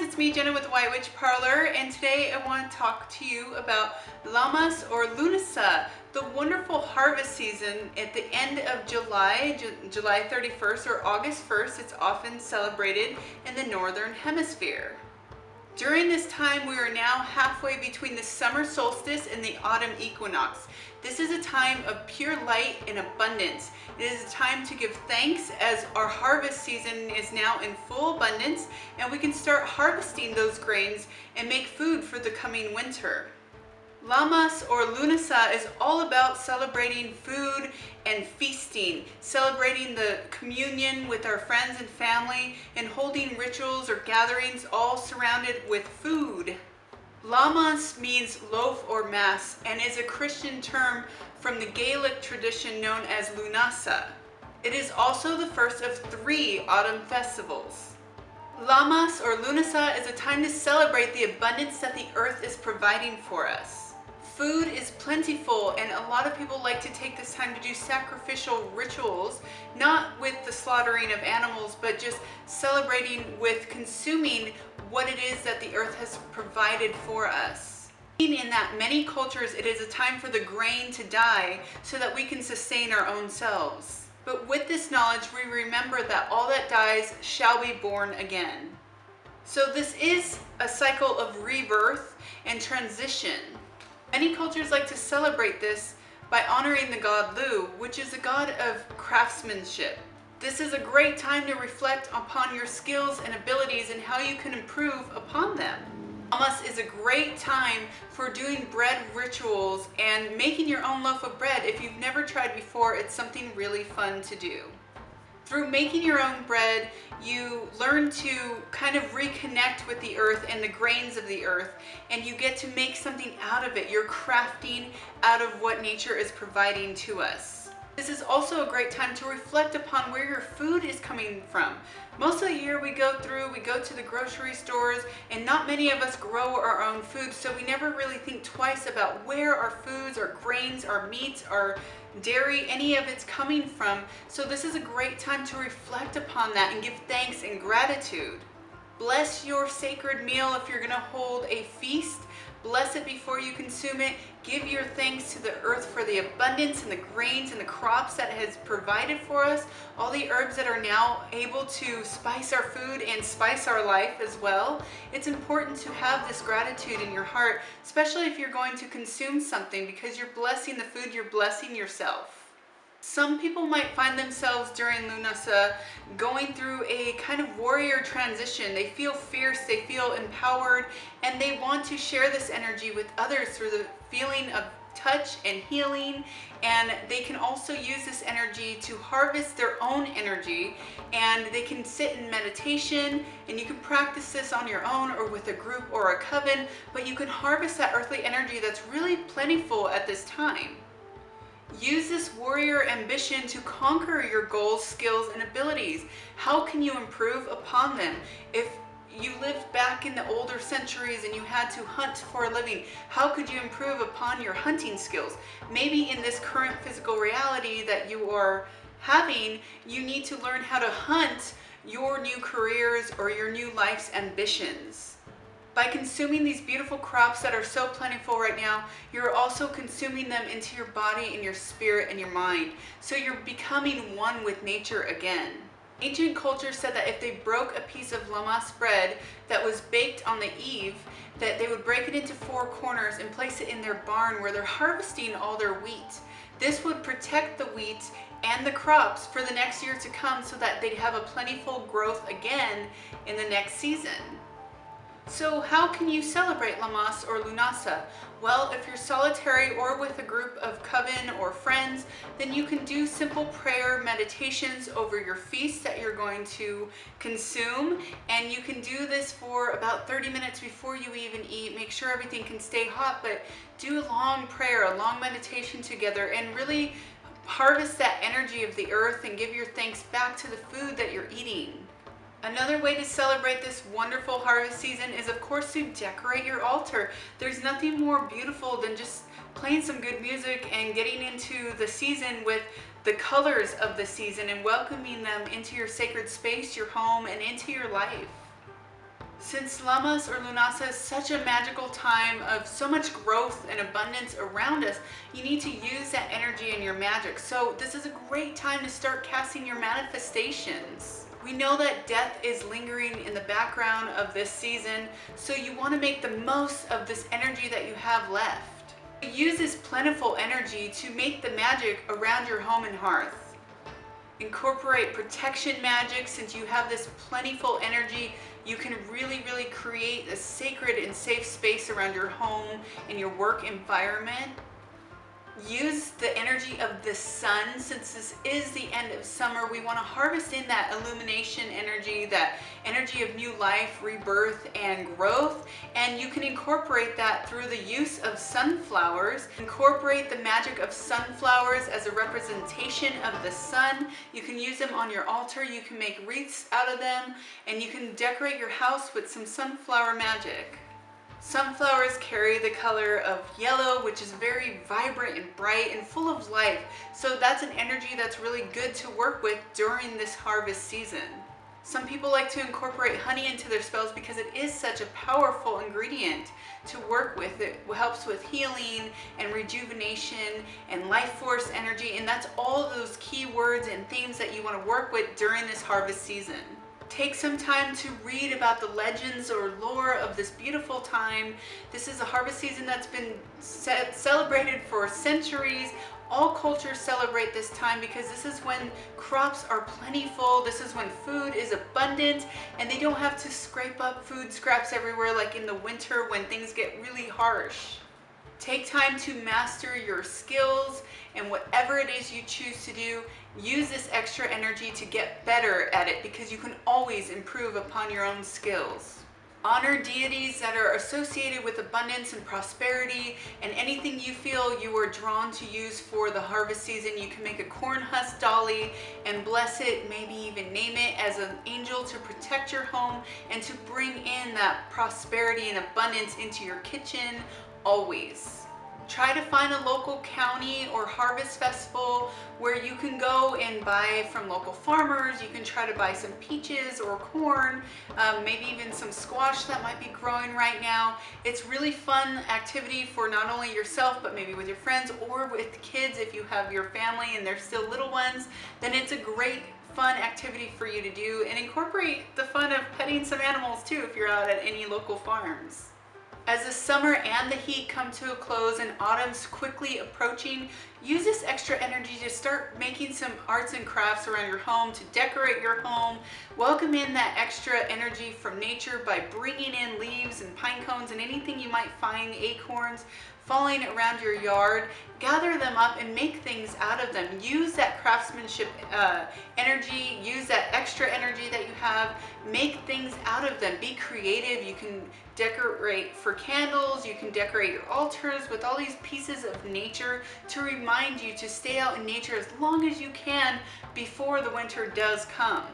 it's me, Jenna with the White Witch Parlor, and today I want to talk to you about Lammas or Lughnasadh, the wonderful harvest season at the end of July, July 31st or August 1st. It's often celebrated in the Northern Hemisphere. During this time, we are now halfway between the summer solstice and the autumn equinox. This is a time of pure light and abundance. It is a time to give thanks as our harvest season is now in full abundance, and we can start harvesting those grains and make food for the coming winter. Lammas or Lughnasadh is all about celebrating food and feasting, celebrating the communion with our friends and family, and holding rituals or gatherings all surrounded with food. Lammas means loaf or mass and is a Christian term from the Gaelic tradition known as Lughnasadh. It is also the first of 3 autumn festivals. Lammas or Lughnasadh is a time to celebrate the abundance that the earth is providing for us. Food is plentiful, and a lot of people like to take this time to do sacrificial rituals, not with the slaughtering of animals, but just celebrating with consuming what it is that the earth has provided for us. In that many cultures, it is a time for the grain to die so that we can sustain our own selves. But with this knowledge, we remember that all that dies shall be born again. So this is a cycle of rebirth and transition. Many cultures like to celebrate this by honoring the god Lu, which is a god of craftsmanship. This is a great time to reflect upon your skills and abilities and how you can improve upon them. Lammas is a great time for doing bread rituals and making your own loaf of bread. If you've never tried before, it's something really fun to do. Through making your own bread, you learn to kind of reconnect with the earth and the grains of the earth, and you get to make something out of it. You're crafting out of what nature is providing to us. This is also a great time to reflect upon where your food is coming from. Most of the year we go to the grocery stores, and not many of us grow our own food, so we never really think twice about where our foods, our grains, our meats, our dairy, any of it's coming from. So this is a great time to reflect upon that and give thanks and gratitude. Bless your sacred meal if you're going to hold a feast. Bless it before you consume it. Give your thanks to the earth for the abundance and the grains and the crops that it has provided for us. All the herbs that are now able to spice our food and spice our life as well. It's important to have this gratitude in your heart, especially if you're going to consume something, because you're blessing the food, you're blessing yourself. Some people might find themselves during Lughnasadh going through a kind of warrior transition. They feel fierce, they feel empowered, and they want to share this energy with others through the feeling of touch and healing. And they can also use this energy to harvest their own energy, and they can sit in meditation, and you can practice this on your own or with a group or a coven, but you can harvest that earthly energy that's really plentiful at this time. Use this warrior ambition to conquer your goals, skills, and abilities. How can you improve upon them? If you lived back in the older centuries and you had to hunt for a living, how could you improve upon your hunting skills? Maybe in this current physical reality that you are having, you need to learn how to hunt your new careers or your new life's ambitions. By consuming these beautiful crops that are so plentiful right now, you're also consuming them into your body and your spirit and your mind. So you're becoming one with nature again. Ancient culture said that if they broke a piece of lammas bread that was baked on the eve, that they would break it into 4 corners and place it in their barn where they're harvesting all their wheat. This would protect the wheat and the crops for the next year to come, so that they'd have a plentiful growth again in the next season. So how can you celebrate Lammas or Lughnasadh? Well, if you're solitary or with a group of coven or friends, then you can do simple prayer meditations over your feast that you're going to consume. And you can do this for about 30 minutes before you even eat. Make sure everything can stay hot, but do a long prayer, a long meditation together, and really harvest that energy of the earth and give your thanks back to the food that you're eating. Another way to celebrate this wonderful harvest season is, of course, to decorate your altar. There's nothing more beautiful than just playing some good music and getting into the season with the colors of the season and welcoming them into your sacred space, your home, and into your life. Since Lammas or Lughnasadh is such a magical time of so much growth and abundance around us, you need to use that energy in your magic. So this is a great time to start casting your manifestations. We know that death is lingering in the background of this season, so you want to make the most of this energy that you have left. Use this plentiful energy to make the magic around your home and hearth. Incorporate protection magic. Since you have this plentiful energy, you can really create a sacred and safe space around your home and your work environment. Use the energy of the sun. Since this is the end of summer, we want to harvest in that illumination energy, that energy of new life, rebirth, and growth. And you can incorporate that through the use of sunflowers. Incorporate the magic of sunflowers as a representation of the sun. You can use them on your altar. You can make wreaths out of them, and you can decorate your house with some sunflower magic. Sunflowers carry the color of yellow, which is very vibrant and bright and full of life. So that's an energy that's really good to work with during this harvest season. Some people like to incorporate honey into their spells because it is such a powerful ingredient to work with. It helps with healing and rejuvenation and life force energy, and that's all those key words and themes that you want to work with during this harvest season. Take some time to read about the legends or lore of this beautiful time. This is a harvest season that's been celebrated for centuries. All cultures celebrate this time because this is when crops are plentiful. This is when food is abundant, and they don't have to scrape up food scraps everywhere like in the winter when things get really harsh. Take time to master your skills, and whatever it is you choose to do, use this extra energy to get better at it, because you can always improve upon your own skills. Honor deities that are associated with abundance and prosperity, and anything you feel you are drawn to use for the harvest season. You can make a corn husk dolly and bless it, maybe even name it as an angel to protect your home and to bring in that prosperity and abundance into your kitchen always. Try to find a local county or harvest festival where you can go and buy from local farmers. You can try to buy some peaches or corn, maybe even some squash that might be growing right now. It's really fun activity for not only yourself, but maybe with your friends or with kids. If you have your family and they're still little ones, then it's a great fun activity for you to do, and incorporate the fun of petting some animals too if you're out at any local farms. As the summer and the heat come to a close and autumn's quickly approaching, use this extra energy to start making some arts and crafts around your home to decorate your home. Welcome in that extra energy from nature by bringing in leaves and pine cones and anything you might find, acorns, falling around your yard. Gather them up and make things out of them. Use that craftsmanship energy, use that extra energy that you have, make things out of them. Be creative. You can decorate for candles, you can decorate your altars with all these pieces of nature to remind you to stay out in nature as long as you can before the winter does come.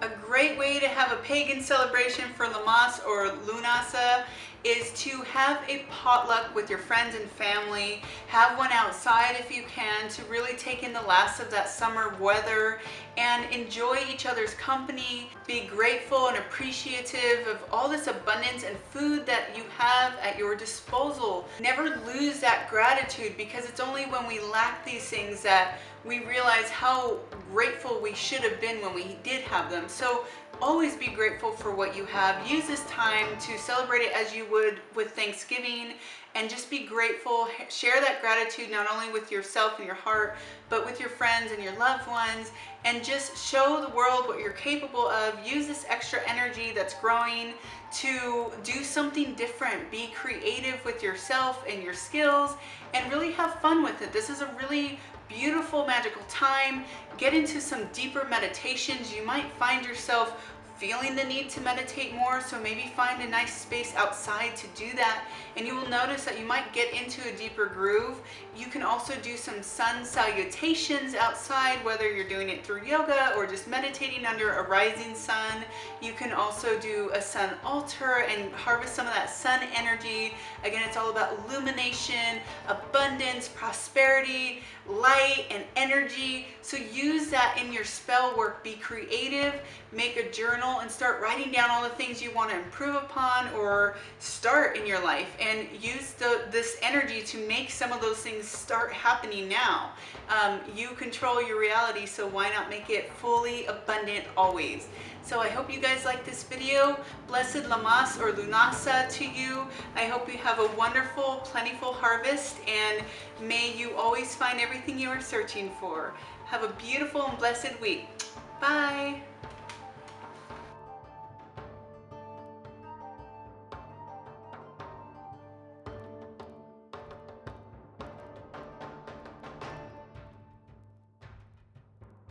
A great way to have a pagan celebration for Lammas or Lughnasadh is to have a potluck with your friends and family. Have one outside if you can, to really take in the last of that summer weather and enjoy each other's company. Be grateful and appreciative of all this abundance and food that you have at your disposal. Never lose that gratitude, because it's only when we lack these things that we realize how grateful we should have been when we did have them. So always be grateful for what you have. Use this time to celebrate it as you would with Thanksgiving, and just be grateful. Share that gratitude not only with yourself and your heart, but with your friends and your loved ones, and just show the world what you're capable of. Use this extra energy that's growing to do something different. Be creative with yourself and your skills, and really have fun with it. This is a really beautiful, magical time. Get into some deeper meditations. You might find yourself feeling the need to meditate more, so maybe find a nice space outside to do that, and you will notice that you might get into a deeper groove. You can also do some sun salutations outside, whether you're doing it through yoga or just meditating under a rising sun. You can also do a sun altar and harvest some of that sun energy. Again, it's all about illumination, abundance, prosperity, light, and energy. So use that in your spell work. Be creative. Make a journal journal and start writing down all the things you want to improve upon or start in your life, and use this energy to make some of those things start happening now. You control your reality, so why not make it fully abundant always? So I hope you guys like this video. Blessed Lammas or Lughnasadh to you. I hope you have a wonderful, plentiful harvest, and may you always find everything you are searching for. Have a beautiful and blessed week. Bye.